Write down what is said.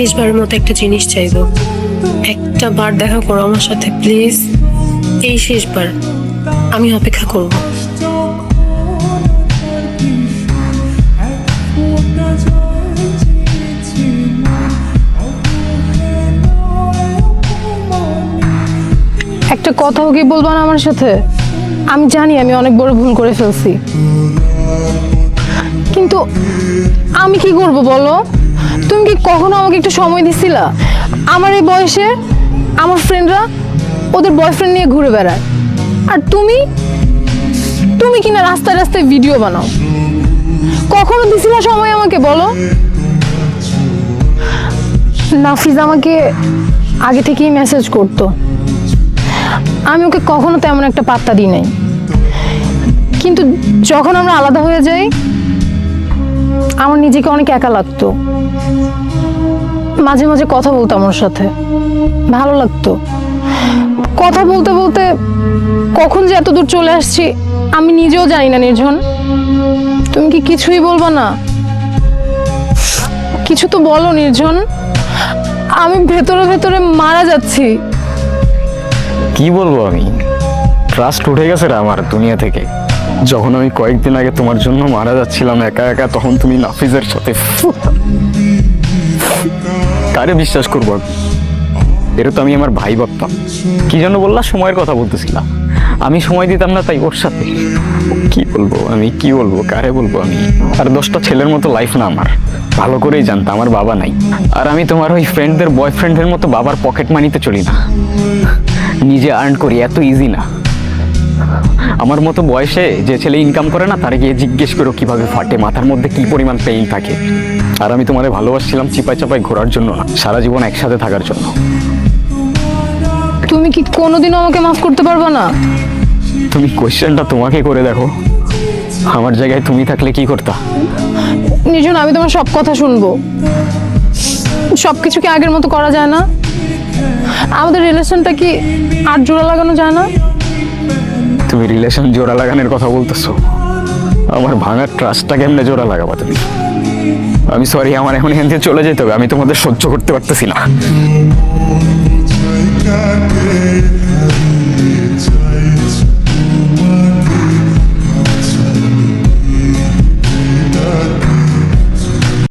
শেষবারের মতো একটা জিনিস চাইবো, একটা বার দেখা করো আমার সাথে প্লিজ। এই শেষবার, আমি অপেক্ষা করব। একটা কথাও কি বলবা না আমার সাথে? আমি জানি আমি অনেক বড় ভুল করে ফেলছি, কিন্তু আমি কি করব বলো? তুমি কি কখনো আমাকে একটু সময় দিছিলা? আমার এই বয়সে আমার ফ্রেন্ডরা ওদের বয়ফ্রেন্ড নিয়ে ঘুরে বেড়ায়, আর তুমি তুমি কিনা রাস্তায় রাস্তায় ভিডিও বানাও। কখনো দিছিলা সময় আমাকে বলো? নাফিজ আমাকে আগে থেকেই মেসেজ করতো, আমি ওকে কখনো তেমন একটা পাত্তা দিই নাই, কিন্তু যখন আমরা আলাদা হয়ে যাই আমার নিজেকে অনেক একা লাগতো। মাঝে মাঝে কথা বলতাম ওর সাথে, ভালো লাগতো। কথা বলতে বলতে কখন যে এত দূর চলে আসছি আমি নিজেও জানি না। নির্জন, তুমি কি কিছুই বলবা না? কিছু তো বলো নির্জন, আমি ভেতরে ভেতরে মারা যাচ্ছি। কি বলবো, আমি ট্রাস্ট উঠে গেছে রে আমার দুনিয়া থেকে। যখন আমি কয়েকদিন আগে তোমার জন্য মারা যাচ্ছিলাম একা একা, তখন তুমি নাফিজের সাথে। কারে বিশ্বাস করবো? এটা তো আমি আমার ভাই ভাবতাম। কি যেন বললা, সময়ের কথা বলতেছিলাম। আমি সময় দিতাম না তাই ওর সাথে। কি বলবো আমি, কি বলবো, কারে বলবো আমি? আর 10টা ছেলের মতো লাইফ না আমার, ভালো করেই জানতাম আমার বাবা নাই। আর আমি তোমার ওই ফ্রেন্ডদের বয়ফ্রেন্ডের মতো বাবার পকেট মানিতে চলি না, নিজে আর্ন করি, এত ইজি না। আমার মতো বয়সে যে ছেলে ইনকাম করে না, তারে গিয়ে জিজ্ঞেস করো কিভাবে ফাটে, মাথার মধ্যে কি পরিমাণ পেইন থাকে। আর আমি তোমারে ভালোবাসছিলাম চিপাই চাপাই ঘোরার জন্য না, সারা জীবন একসাথে থাকার জন্য। তুমি কি কোনোদিনও আমাকে মাফ করতে পারবে না? তুমি কোয়েশ্চেনটা তোমাকে করে দেখো, আমার জায়গায় তুমি থাকলে কি করতা? নির্জন, আমি তোমার সব কথা শুনবো। সবকিছু কি আগের মতো করা যায় না? আমাদের রিলেশনটা কি আর জোড়া লাগানো যায় না? তুমি রিলেশন জোড়া লাগানোর কথা বলতেছো? আমার ভাঙার ট্রাস্টটা কেমনে জোড়া লাগাবা তুমি? আমি সরি, আমার এখন এখান থেকে চলে যেতে হবে, আমি তোমাদের সহ্য করতে পারতেছি না।